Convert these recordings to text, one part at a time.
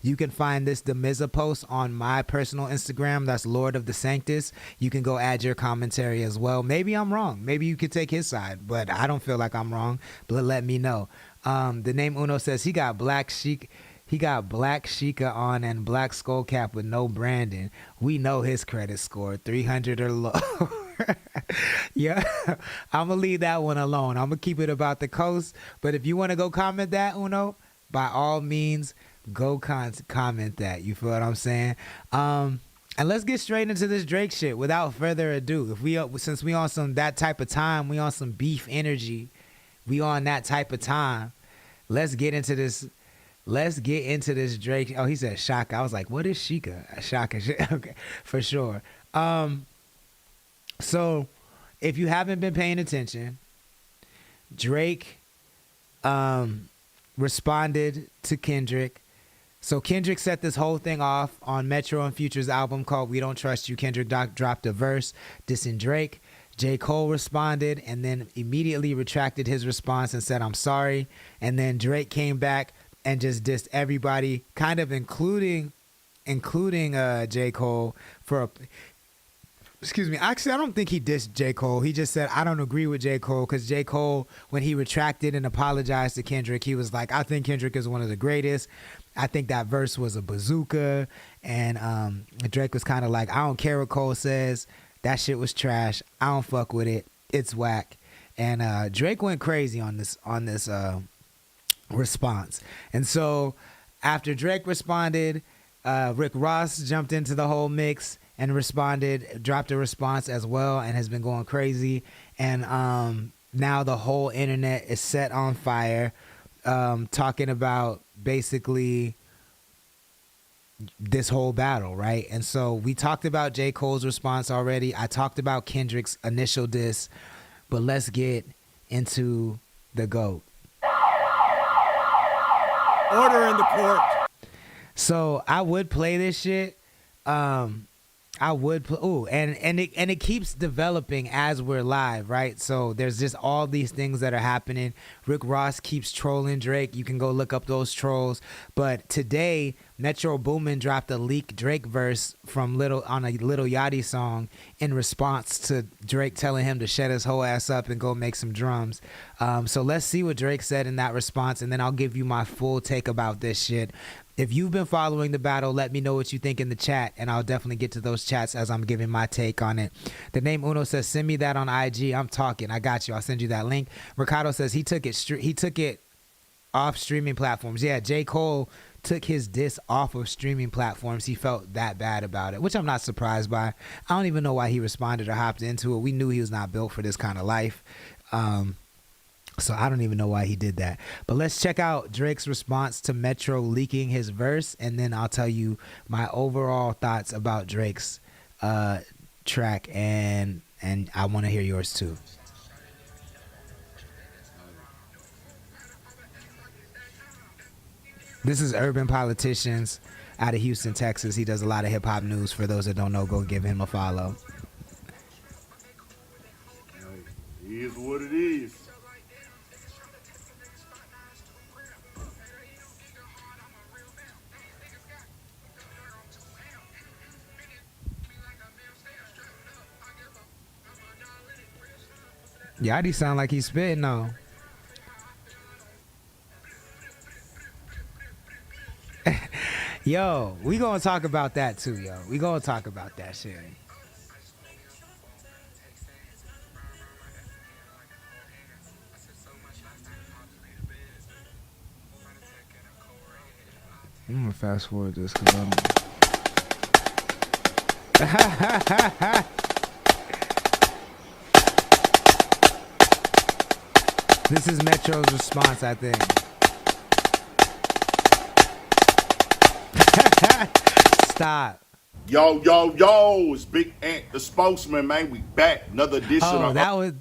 You can find this Demiza post on my personal Instagram. That's Lord of the Sanctus. You can go add your commentary as well. Maybe I'm wrong. Maybe you could take his side, but I don't feel like I'm wrong. But let me know. The name Uno says he got black chic. He got black Sheikah on and black skull cap with no branding. We know his credit score, 300 or low. Yeah, I'm going to leave that one alone. I'm going to keep it about the coast. But if you want to go comment that, Uno, by all means, go comment that. You feel what I'm saying? And let's get straight into this Drake shit without further ado. Since we on some that type of time, we on some beef energy, we on that type of time, let's get into this. Let's get into this Drake. Oh, he said Shaka. I was like, what is Sheikah? Shaka. Okay, for sure. So if you haven't been paying attention, Drake responded to Kendrick. So Kendrick set this whole thing off on Metro and Future's album called We Don't Trust You. Kendrick dropped a verse dissing Drake. J. Cole responded and then immediately retracted his response and said, I'm sorry. And then Drake came back and just dissed everybody, kind of including J. Cole excuse me. Actually, I don't think he dissed J. Cole. He just said, I don't agree with J. Cole, because J. Cole, when he retracted and apologized to Kendrick, he was like, I think Kendrick is one of the greatest. I think that verse was a bazooka. And Drake was kind of like, I don't care what Cole says. That shit was trash. I don't fuck with it. It's whack. And Drake went crazy on this response. And so after Drake responded, Rick Ross jumped into the whole mix and dropped a response as well, and has been going crazy. And now the whole internet is set on fire, talking about basically this whole battle, right? And so we talked about J. Cole's response already. I talked about Kendrick's initial diss, but let's get into the GOAT. Order in the court. So I would play this shit. I would play. Ooh, and it keeps developing as we're live, right? So there's just all these things that are happening. Rick Ross keeps trolling Drake. You can go look up those trolls. But today, Metro Boomin dropped a leaked Drake verse on a Lil Yachty song in response to Drake telling him to shut his whole ass up and go make some drums. So let's see what Drake said in that response, and then I'll give you my full take about this shit. If you've been following the battle, let me know what you think in the chat, and I'll definitely get to those chats as I'm giving my take on it. The name Uno says, send me that on IG. I'm talking. I got you. I'll send you that link. Ricardo says he took it off streaming platforms. Yeah, J. Cole took his diss off of streaming platforms. He felt that bad about it, which I'm not surprised by. I don't even know why he responded or hopped into it. We knew he was not built for this kind of life. So I don't even know why he did that. But let's check out Drake's response to Metro leaking his verse, and then I'll tell you my overall thoughts about Drake's track, and I want to hear yours too. This is Urban Politicians out of Houston, Texas. He does a lot of hip-hop news. For those that don't know, go give him a follow. It is what it is. Yachty sound like he's spitting though. Yo, we gonna talk about that too, yo. We gonna talk about that shit. I'm gonna fast forward this because I'm... This is Metro's response, I think. Stop. Yo, it's Big Ant, the spokesman, man. We back. Another edition of that was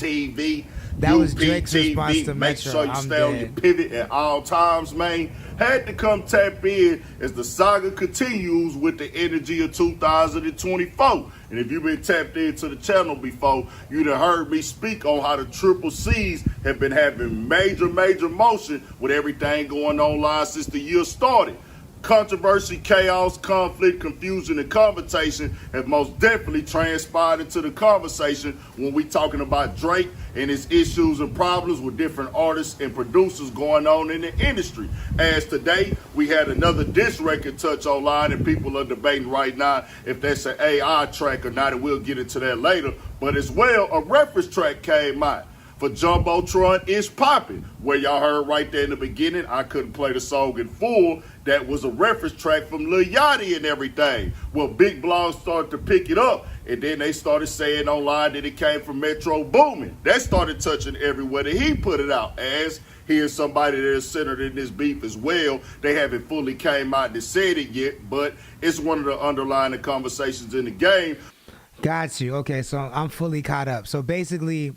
TV. That was Drake's response to Make Metro. sure you stay on your pivot at all times, man. Had to come tap in as the saga continues with the energy of 2024. And if you've been tapped into the channel before, you'd have heard me speak on how the Triple C's have been having major motion with everything going online since the year started. Controversy, chaos, conflict, confusion, and conversation have most definitely transpired into the conversation when we talking about Drake and his issues and problems with different artists and producers going on in the industry. As today, we had another diss record touch online, and people are debating right now if that's an AI track or not, and we'll get into that later. But as well, a reference track came out for Jumbotron Is Poppin', where y'all heard right there in the beginning. I couldn't play the song in full. That was a reference track from Lil Yachty and everything. Well, big blogs started to pick it up, and then they started saying online that it came from Metro Boomin. That started touching everywhere that he put it out. As here's somebody that is centered in this beef as well. They haven't fully came out and said it yet, but it's one of the underlying conversations in the game. Got you. Okay, so I'm fully caught up. So basically,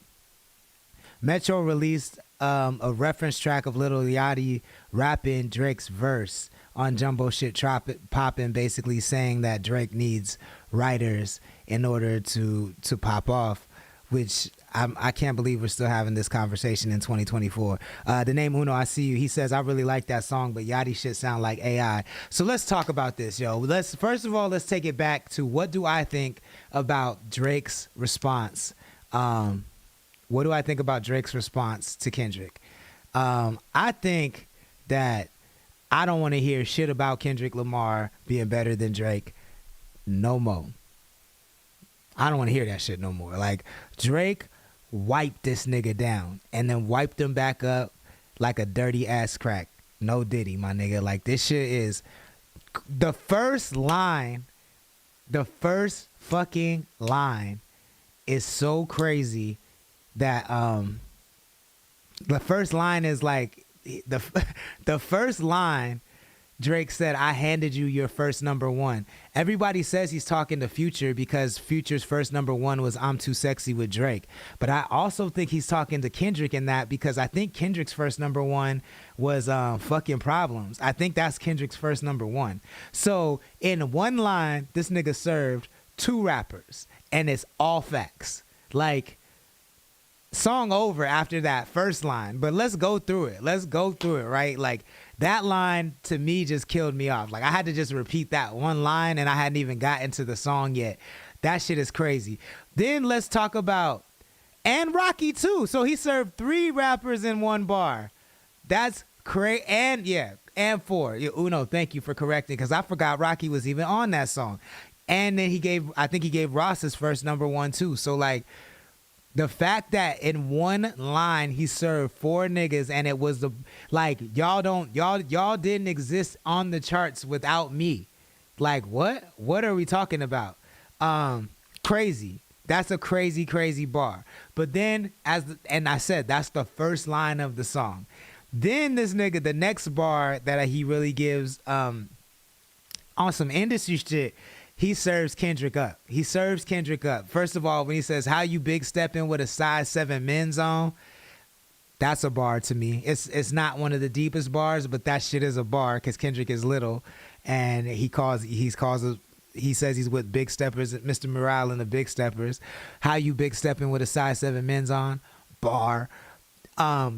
Metro released a reference track of Lil Yachty rapping Drake's verse on Jumbo Shit Poppin', basically saying that Drake needs writers in order to pop off, which I can't believe we're still having this conversation in 2024. The name Uno, I see you. He says, I really like that song, but Yachty shit sound like AI. So let's talk about this, yo. First of all, let's take it back to what do I think about Drake's response. What do I think about Drake's response to Kendrick? I think that I don't want to hear shit about Kendrick Lamar being better than Drake no more. I don't want to hear that shit no more. Like, Drake wiped this nigga down and then wiped him back up like a dirty ass crack. No Diddy, my nigga. Like, this shit is the first fucking line is so crazy that the first line is like the first line. Drake said, I handed you your first number one. Everybody says he's talking to Future because Future's first number one was I'm Too Sexy with Drake. But I also think he's talking to Kendrick in that because I think Kendrick's first number one was fucking Problems. I think that's Kendrick's first number one. So in one line, this nigga served two rappers and it's all facts. Like, song over after that first line, but let's go through it, right? Like, that line to me just killed me off. Like, I had to just repeat that one line and I hadn't even gotten to the song yet. That shit is crazy. Then let's talk about, and Rocky too. So he served three rappers in one bar. That's crazy. And yeah, and four. Uno, thank you for correcting, because I forgot Rocky was even on that song. And then I think he gave Ross his first number one too. So like, the fact that in one line he served four niggas and it was y'all didn't exist on the charts without me. Like, what are we talking about? Crazy. That's a crazy bar. But then and I said that's the first line of the song. Then this nigga, the next bar that he really gives on some industry shit, he serves Kendrick up. First of all, when he says, how you big stepping with a size 7 men's on, that's a bar to me. It's not one of the deepest bars, but that shit is a bar because Kendrick is little, and he says he's with Big Steppers, Mr. Morale and the Big Steppers. How you big stepping with a size 7 men's on? Bar.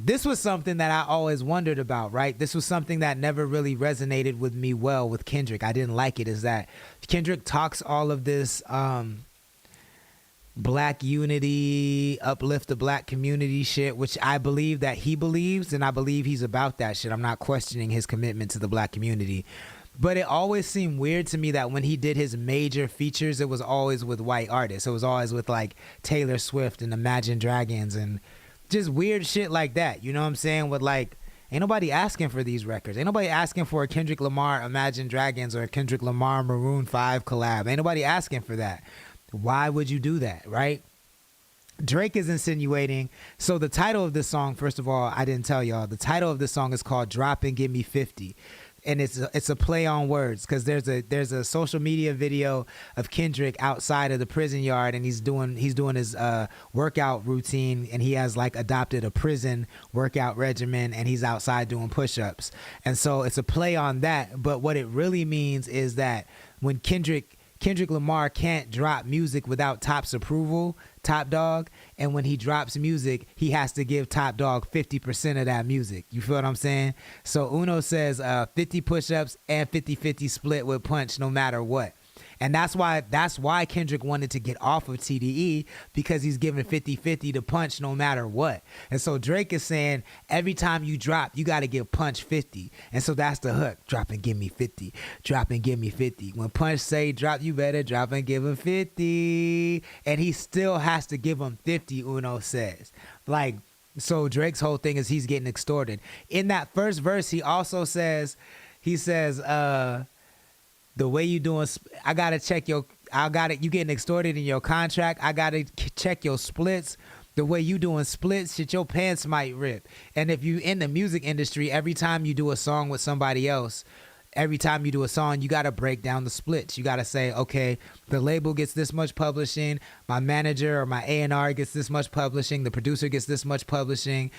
This was something that I always wondered about, right? This was something that never really resonated with me well with Kendrick. I didn't like it, is that Kendrick talks all of this black unity, uplift the black community shit, which I believe that he believes, and I believe he's about that shit. I'm not questioning his commitment to the black community. But it always seemed weird to me that when he did his major features, it was always with white artists. It was always with like Taylor Swift and Imagine Dragons and just weird shit like that. You know what I'm saying? With like, ain't nobody asking for these records. Ain't nobody asking for a Kendrick Lamar Imagine Dragons or a Kendrick Lamar Maroon 5 collab. Ain't nobody asking for that. Why would you do that, right? Drake is insinuating. So the title of this song, first of all, I didn't tell y'all. The title of this song is called Drop and Give Me 50. And it's a play on words because there's a social media video of Kendrick outside of the prison yard, and he's doing his workout routine, and he has like adopted a prison workout regimen, and he's outside doing push-ups. And so it's a play on that, but what it really means is that when Kendrick Kendrick Lamar can't drop music without Top's approval, Top Dog. And when he drops music, he has to give Top Dog 50% of that music. You feel what I'm saying? So Uno says 50 push-ups and 50-50 split with Punch no matter what. And that's why Kendrick wanted to get off of TDE, because he's giving 50-50 to Punch no matter what. And so Drake is saying every time you drop, you got to give Punch 50. And so that's the hook. Drop and give me 50. Drop and give me 50. When Punch say drop, you better drop and give him 50. And he still has to give him 50, Uno says. Like, so Drake's whole thing is he's getting extorted. In that first verse, he also says, the way you doing, I gotta check you getting extorted in your contract. I gotta check your splits. The way you doing splits, shit, your pants might rip. And if you in the music industry, every time you do a song with somebody else, every time you do a song, you gotta break down the splits. You gotta say, okay, the label gets this much publishing, my manager or my A&R gets this much publishing, the producer gets this much publishing.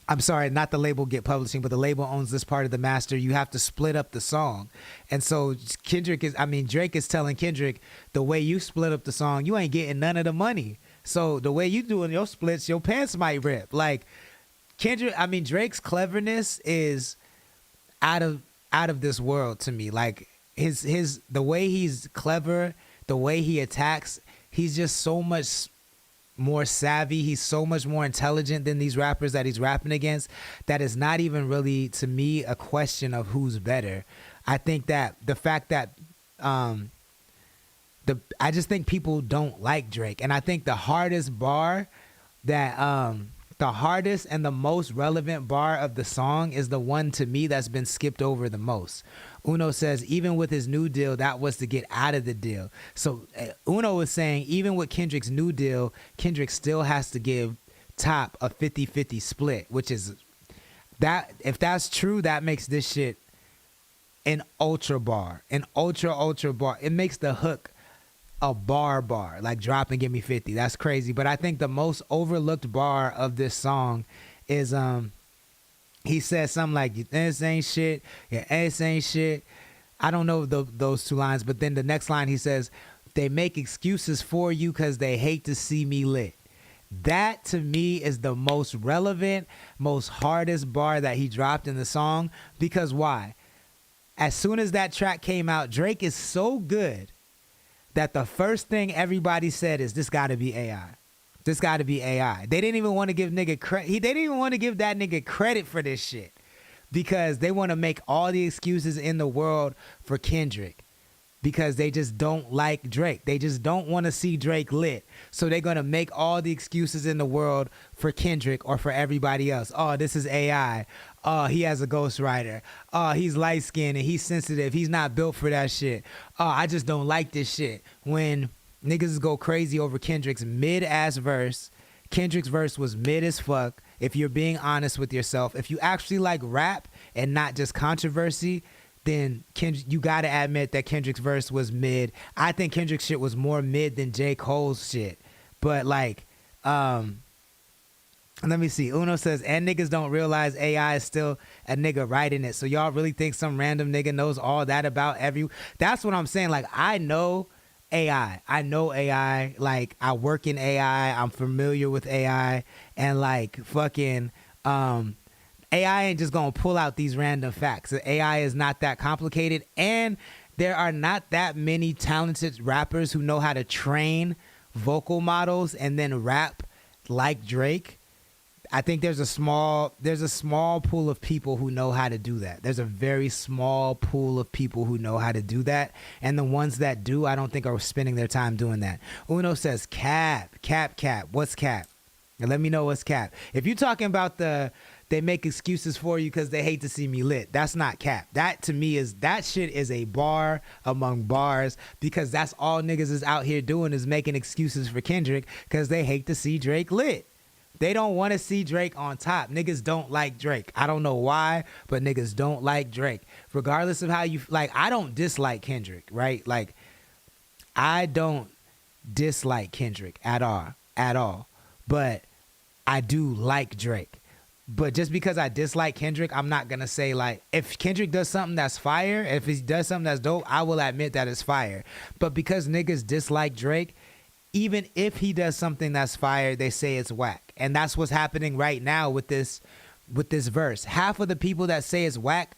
I'm sorry, not the label get publishing, but the label owns this part of the master. You have to split up the song. And so Drake is telling Kendrick, the way you split up the song, you ain't getting none of the money. So the way you doing your splits, your pants might rip. Like Drake's cleverness is out of this world to me. Like the way he's clever, the way he attacks, he's just so much more savvy. He's so much more intelligent than these rappers that he's rapping against, that is not even really, to me, a question of who's better. I think that the fact that I just think people don't like Drake. And I think the hardest bar that the hardest and the most relevant bar of the song is the one, to me, that's been skipped over the most. Uno says, even with his new deal, that was to get out of the deal. So Uno is saying, even with Kendrick's new deal, Kendrick still has to give Top a 50-50 split, which is that. If that's true, that makes this shit an ultra bar, an ultra bar. It makes the hook a bar, like drop and give me 50. That's crazy. But I think the most overlooked bar of this song is he says something like, this ain't shit, your ass ain't shit. I don't know those two lines, but then the next line he says, they make excuses for you because they hate to see me lit. That, to me, is the most relevant, most hardest bar that he dropped in the song. Because why? As soon as that track came out, Drake is so good that the first thing everybody said is, this got to be AI. This got to be AI. They didn't even want to give nigga credit. They didn't even want to give that nigga credit for this shit, because they want to make all the excuses in the world for Kendrick, because they just don't like Drake. They just don't want to see Drake lit. So they're going to make all the excuses in the world for Kendrick or for everybody else. Oh, this is AI. Oh, he has a ghostwriter. Oh, he's light-skinned and he's sensitive. He's not built for that shit. Oh, I just don't like this shit. When niggas go crazy over Kendrick's mid-ass verse. Kendrick's verse was mid as fuck. If you're being honest with yourself, if you actually like rap and not just controversy, then you got to admit that Kendrick's verse was mid. I think Kendrick's shit was more mid than J. Cole's shit. But like, let me see. Uno says, and niggas don't realize AI is still a nigga writing it. So y'all really think some random nigga knows all that about That's what I'm saying. Like, I know AI. I know AI. Like, I work in AI. I'm familiar with AI. And like, fucking, AI ain't just gonna pull out these random facts. AI is not that complicated. And there are not that many talented rappers who know how to train vocal models and then rap like Drake. I think there's a small pool of people who know how to do that. There's a very small pool of people who know how to do that. And the ones that do, I don't think are spending their time doing that. Uno says, cap. What's cap? Now let me know what's cap. If you're talking about they make excuses for you because they hate to see me lit, that's not cap. That to me that shit is a bar among bars, because that's all niggas is out here doing, is making excuses for Kendrick because they hate to see Drake lit. They don't want to see Drake on top. Niggas don't like Drake. I don't know why, but niggas don't like Drake. Regardless of how you, like, I don't dislike Kendrick, right? Like, I don't dislike Kendrick at all. But I do like Drake. But just because I dislike Kendrick, I'm not gonna say like if Kendrick does something that's fire, if he does something that's dope, I will admit that it's fire. But because niggas dislike Drake, even if he does something that's fire, they say it's whack. And that's what's happening right now with this verse. Half of the people that say it's whack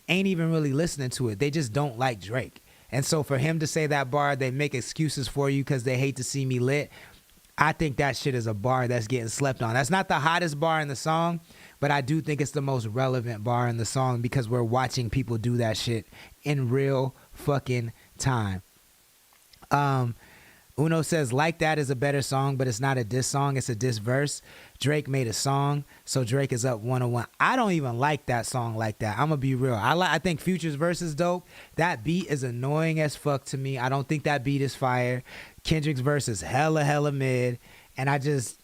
ain't even really listening to it. They just don't like Drake. And so for him to say that bar, they make excuses for you because they hate to see me lit. I think that shit is a bar that's getting slept on. That's not the hottest bar in the song, but I do think it's the most relevant bar in the song because we're watching people do that shit in real fucking time. Uno says, Like That is a better song, but it's not a diss song. It's a diss verse. Drake made a song, so Drake is up 101. I don't even like that song Like That. I'm going to be real. I think Future's verse is dope. That beat is annoying as fuck to me. I don't think that beat is fire. Kendrick's verse is hella mid. And I just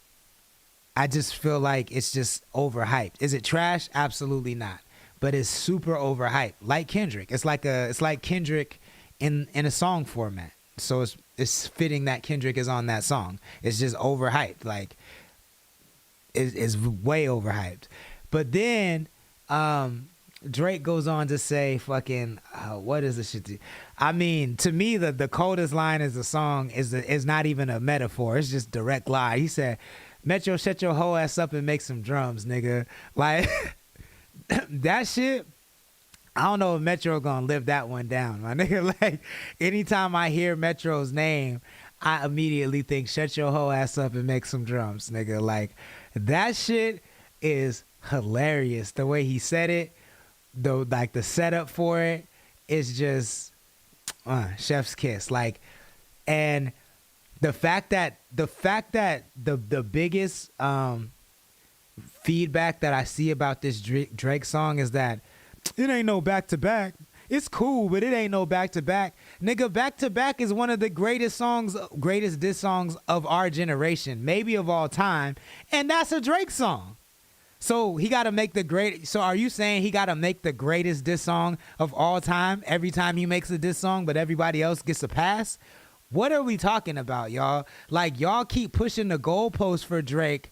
feel like it's just overhyped. Is it trash? Absolutely not. But it's super overhyped. Like Kendrick. It's like Kendrick in a song format. So it's fitting that Kendrick is on that song. It's just overhyped. Like, it's way overhyped. But then Drake goes on to say fucking, what is the shit? I mean, to me, the coldest line is the song is not even a metaphor. It's just direct lie. He said, Metro, shut your whole ass up and make some drums, nigga. Like, that shit, I don't know if Metro gonna live that one down, my nigga. Like, anytime I hear Metro's name, I immediately think, shut your whole ass up and make some drums, nigga. Like, that shit is hilarious. The way he said it, the setup for it is just chef's kiss. Like, and the fact that the biggest feedback that I see about this Drake song is that it ain't no back to back. It's cool, but it ain't no back to back. Nigga, back to back is one of the greatest diss songs of our generation, maybe of all time, and that's a Drake song. So he got to make So are you saying he got to make the greatest diss song of all time every time he makes a diss song, but everybody else gets a pass? What are we talking about, y'all? Like, y'all keep pushing the goalpost for Drake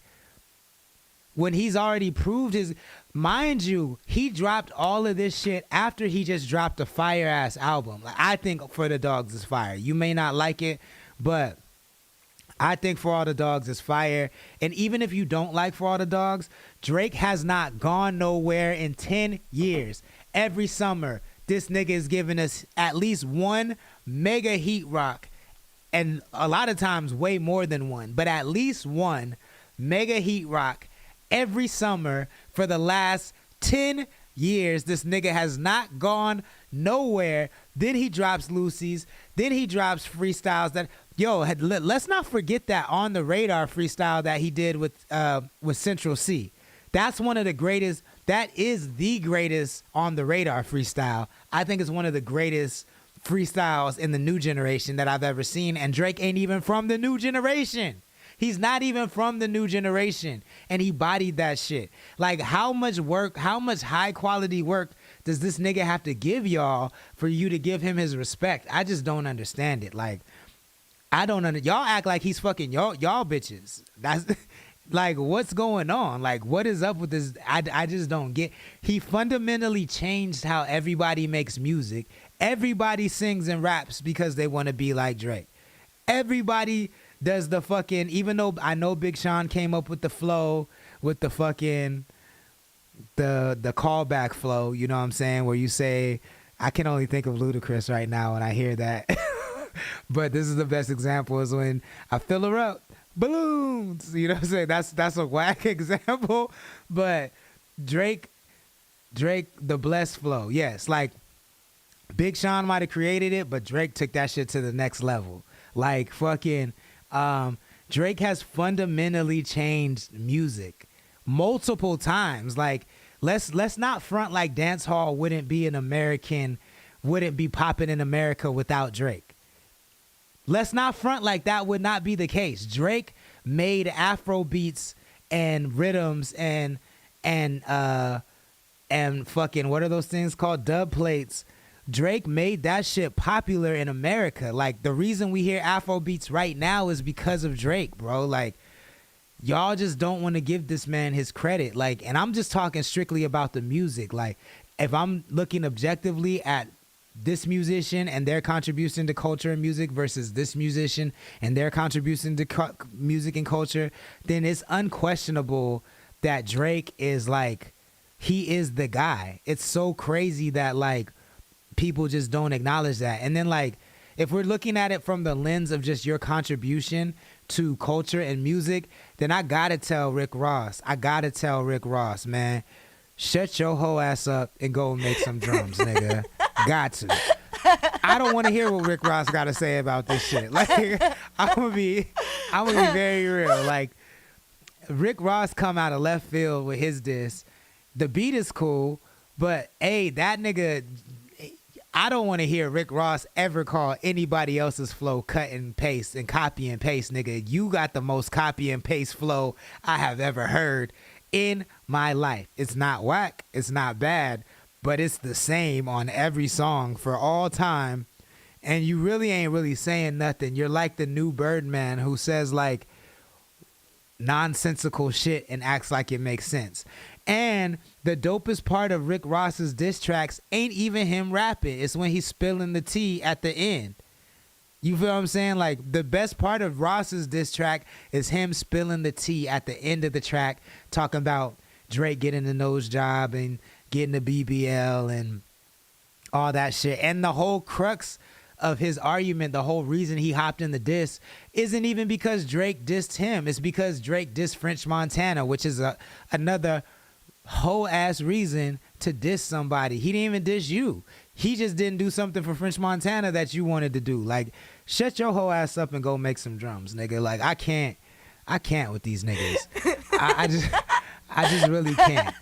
when he's already proved his. Mind you, he dropped all of this shit after he just dropped a fire ass album. Like, I think For the Dogs is fire. You may not like it, but I think For All the Dogs is fire. And even if you don't like For All the Dogs, Drake has not gone nowhere in 10 years. Every summer, this nigga is giving us at least one mega heat rock. And a lot of times way more than one, but at least one mega heat rock every summer for the last 10 years. This nigga has not gone nowhere. Then he drops Lucy's. Then he drops freestyles that, let's not forget that On the Radar freestyle that he did with Central C. That's one of the greatest. That is the greatest On the Radar freestyle. I think it's one of the greatest freestyles in the new generation that I've ever seen. And Drake ain't even from the new generation. He's not even from the new generation, and he bodied that shit. Like, how much high quality work does this nigga have to give y'all for you to give him his respect? I just don't understand it. Like, y'all act like he's fucking y'all bitches. That's like, what's going on? Like, what is up with this? I just don't get. He fundamentally changed how everybody makes music. Everybody sings and raps because they want to be like Drake. Everybody does the fucking, even though I know Big Sean came up with the flow, with the fucking, the callback flow, you know what I'm saying? Where you say, I can only think of Ludacris right now when I hear that. But this is the best example is when I fill her up, balloons, you know what I'm saying? That's a whack example. But Drake, the blessed flow. Yes, like Big Sean might have created it, but Drake took that shit to the next level. Like fucking, Drake has fundamentally changed music multiple times. Like, let's not front like dancehall wouldn't be popping in America without Drake. Let's not front like that would not be the case. Drake made Afro beats and rhythms and fucking, what are those things called? Dub plates. Drake made that shit popular in America. Like, the reason we hear Afro beats right now is because of Drake, bro. Like, y'all just don't want to give this man his credit. Like, and I'm just talking strictly about the music. Like, if I'm looking objectively at this musician and their contribution to culture and music versus this musician and their contribution to music and culture, then it's unquestionable that Drake is like, he is the guy. It's so crazy that like people just don't acknowledge that. And then like, if we're looking at it from the lens of just your contribution to culture and music, then I gotta tell Rick Ross, man, shut your whole ass up and go make some drums, nigga. Got to. I don't want to hear what Rick Ross got to say about this shit. Like, I'm gonna be very real. Like, Rick Ross come out of left field with his diss. The beat is cool, but hey, that nigga, I don't want to hear Rick Ross ever call anybody else's flow cut and paste and copy and paste, nigga. You got the most copy and paste flow I have ever heard in my life. It's not whack, it's not bad, but it's the same on every song for all time. And you really ain't really saying nothing. You're like the new Birdman who says like nonsensical shit and acts like it makes sense. And the dopest part of Rick Ross's diss tracks ain't even him rapping. It's when he's spilling the tea at the end. You feel what I'm saying? Like, the best part of Ross's diss track is him spilling the tea at the end of the track, talking about Drake getting the nose job and getting the BBL and all that shit. And the whole crux of his argument, the whole reason he hopped in the diss, isn't even because Drake dissed him. It's because Drake dissed French Montana, which is another whole ass reason to diss somebody. He didn't even diss you. He just didn't do something for French Montana that you wanted to do. Like, shut your whole ass up and go make some drums, nigga. Like, I can't with these niggas. I just really can't.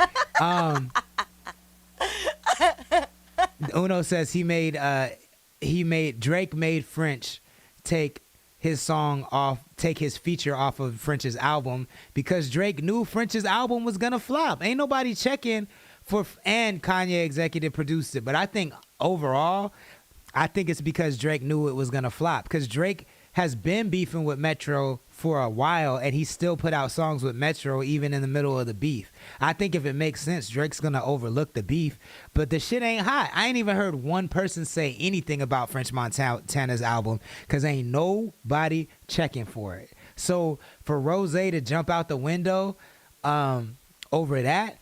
Uno says Drake made French take his feature off of French's album because Drake knew French's album was gonna flop. Ain't nobody checking and Kanye executive produced it. But I think overall, it's because Drake knew it was gonna flop, because Drake has been beefing with Metro for a while and he still put out songs with Metro even in the middle of the beef. I think if it makes sense, Drake's gonna overlook the beef, but the shit ain't hot. I ain't even heard one person say anything about French Montana's album because ain't nobody checking for it. So for Rozay to jump out the window over that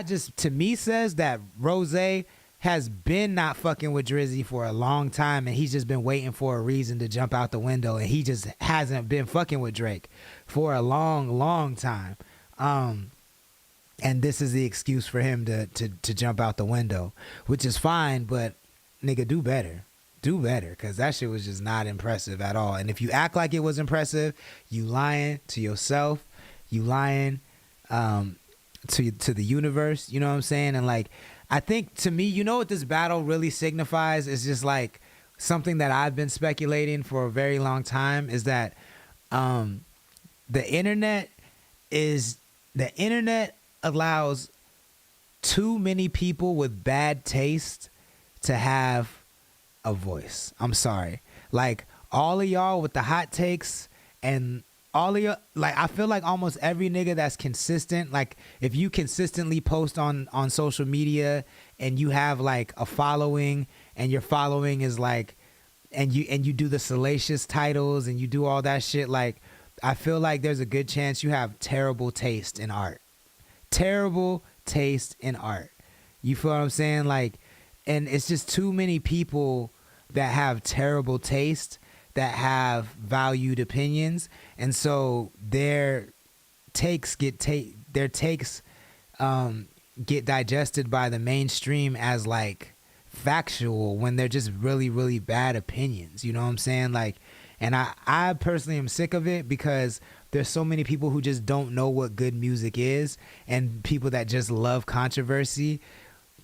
just to me says that Rozay has been not fucking with Drizzy for a long time, and he's just been waiting for a reason to jump out the window, and he just hasn't been fucking with Drake for a long, long time. And this is the excuse for him to jump out the window, which is fine, but nigga, do better, because that shit was just not impressive at all. And if you act like it was impressive, you lying to yourself, you lying to the universe, you know what I'm saying? And like, I think to me, you know what this battle really signifies is just like something that I've been speculating for a very long time, is that the internet allows too many people with bad taste to have a voice. I'm sorry. Like, all of y'all with the hot takes and all of you, like, I feel like almost every nigga that's consistent, like if you consistently post on social media and you have like a following and your following is like, and you do the salacious titles and you do all that shit, like I feel like there's a good chance you have terrible taste in art. Terrible taste in art. You feel what I'm saying? Like, and it's just too many people that have terrible taste that have valued opinions, and so their takes get digested by the mainstream as like factual when they're just really, really bad opinions. You know what I'm saying? Like, and I personally am sick of it because there's so many people who just don't know what good music is, and people that just love controversy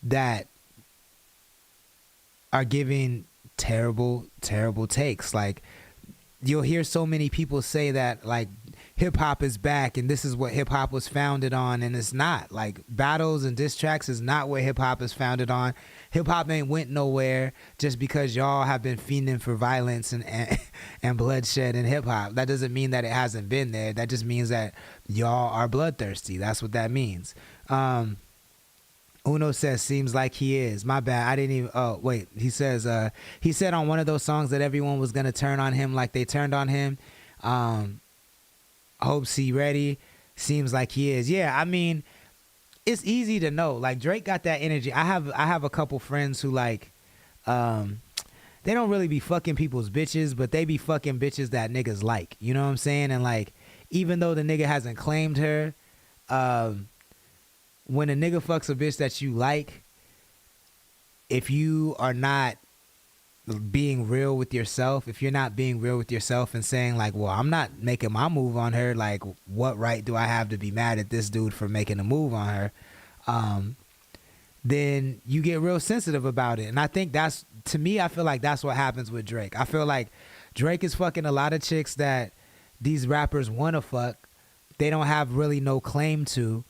that are giving terrible takes. Like, you'll hear so many people say that like hip hop is back and this is what hip hop was founded on, and it's not. Like, battles and diss tracks is not what hip hop is founded on. Hip hop ain't went nowhere just because y'all have been fiending for violence and bloodshed in hip hop. That doesn't mean that it hasn't been there. That just means that y'all are bloodthirsty. That's what that means. Uno says, seems like he is. My bad. I didn't even. Oh, wait. He says, he said on one of those songs that everyone was going to turn on him like they turned on him. Hope C ready. Seems like he is. Yeah, I mean, it's easy to know. Like, Drake got that energy. I have a couple friends who, like, they don't really be fucking people's bitches, but they be fucking bitches that niggas like. You know what I'm saying? And, like, even though the nigga hasn't claimed her, when a nigga fucks a bitch that you like, if you are not being real with yourself, if you're not being real with yourself and saying, like, well, I'm not making my move on her, like, what right do I have to be mad at this dude for making a move on her, then you get real sensitive about it. And I think that's, to me, I feel like that's what happens with Drake. I feel like Drake is fucking a lot of chicks that these rappers want to fuck. They don't have really no claim to,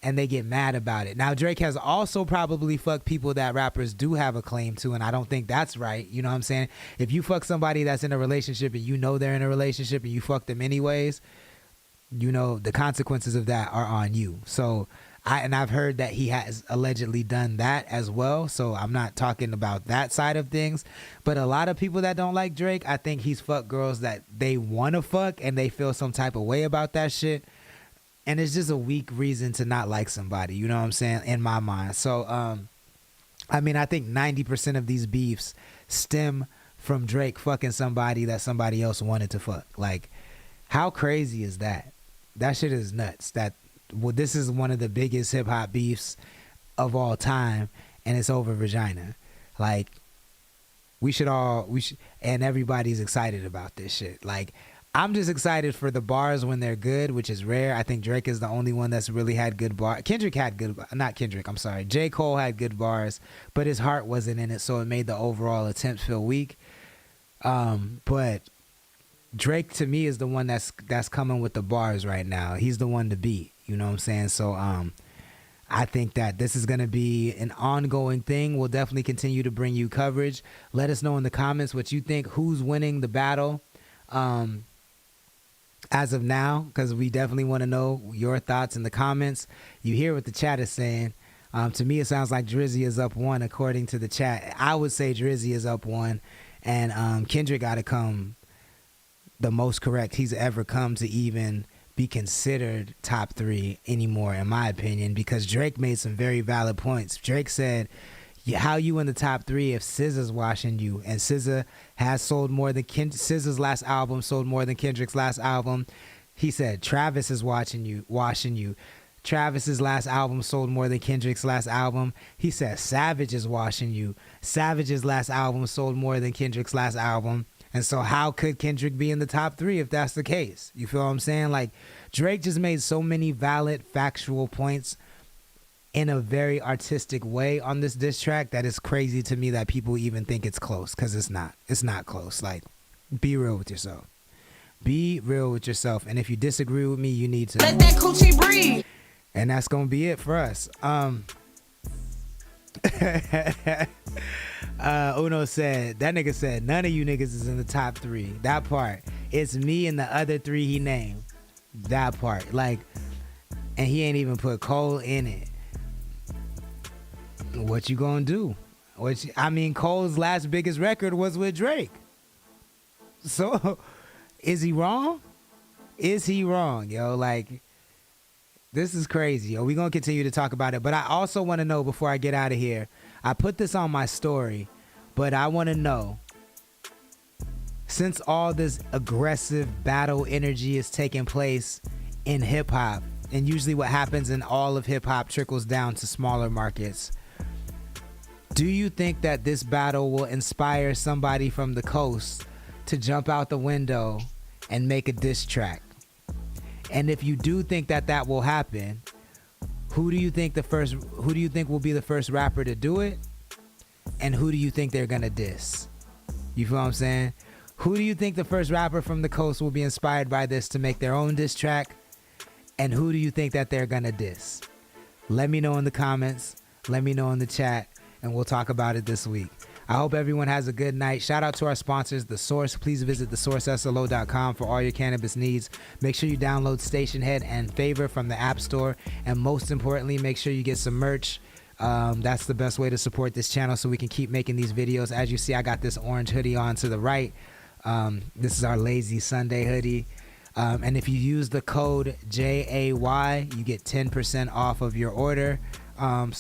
and they get mad about it. Now, Drake has also probably fucked people that rappers do have a claim to, and I don't think that's right. You know what I'm saying? If you fuck somebody that's in a relationship and you know they're in a relationship and you fuck them anyways, you know the consequences of that are on you. So, I've heard that he has allegedly done that as well, so I'm not talking about that side of things. But a lot of people that don't like Drake, I think he's fucked girls that they want to fuck and they feel some type of way about that shit. And it's just a weak reason to not like somebody, you know what I'm saying, in my mind. So, I mean, I think 90% of these beefs stem from Drake fucking somebody that somebody else wanted to fuck. Like, how crazy is that? That shit is nuts. Well, this is one of the biggest hip-hop beefs of all time, and it's over vagina. Like, and everybody's excited about this shit. Like, I'm just excited for the bars when they're good, which is rare. I think Drake is the only one that's really had good bars. J. Cole had good bars, but his heart wasn't in it, so it made the overall attempt feel weak. But Drake, to me, is the one that's coming with the bars right now. He's the one to beat, you know what I'm saying? So I think that this is going to be an ongoing thing. We'll definitely continue to bring you coverage. Let us know in the comments what you think, who's winning the battle. As of now, because we definitely want to know your thoughts in the comments. You hear what the chat is saying. To me, it sounds like Drizzy is up 1 according to the chat. I would say Drizzy is up 1, and Kendrick got to come the most correct he's ever come to even be considered top 3 anymore, in my opinion, because Drake made some very valid points. Drake said, how you in the top 3 if SZA's watching you? And SZA has sold more than SZA's last album sold more than Kendrick's last album. He said Travis is washing you. Travis's last album sold more than Kendrick's last album. He said Savage is washing you. Savage's last album sold more than Kendrick's last album. And so how could Kendrick be in the top 3 if that's the case? You feel what I'm saying? Like, Drake just made so many valid factual points in a very artistic way on this diss track that is crazy to me that people even think it's close, because it's not. It's not close. Like, be real with yourself. Be real with yourself. And if you disagree with me, you need to let that coochie breathe. And that's gonna be it for us. Uno said, that nigga said none of you niggas is in the top 3. That part. It's me and the other 3 he named. That part. Like, and he ain't even put Cole in it. What you gonna do? Cole's last biggest record was with Drake. So, is he wrong? Is he wrong, yo? Like, this is crazy, yo. We gonna continue to talk about it, but I also want to know, before I get out of here, I put this on my story, but I want to know, since all this aggressive battle energy is taking place in hip-hop, and usually what happens in all of hip-hop trickles down to smaller markets, do you think that this battle will inspire somebody from the coast to jump out the window and make a diss track? And if you do think that that will happen, who do you think will be the first rapper to do it? And who do you think they're gonna diss? You feel what I'm saying? Who do you think the first rapper from the coast will be inspired by this to make their own diss track? And who do you think that they're gonna diss? Let me know in the comments. Let me know in the chat, and we'll talk about it this week. I hope everyone has a good night. Shout out to our sponsors, The Source. Please visit thesourceslo.com for all your cannabis needs. Make sure you download Station Head and Favor from the App Store. And most importantly, make sure you get some merch. That's the best way to support this channel so we can keep making these videos. As you see, I got this orange hoodie on to the right. This is our Lazy Sunday hoodie. And if you use the code JAY, you get 10% off of your order.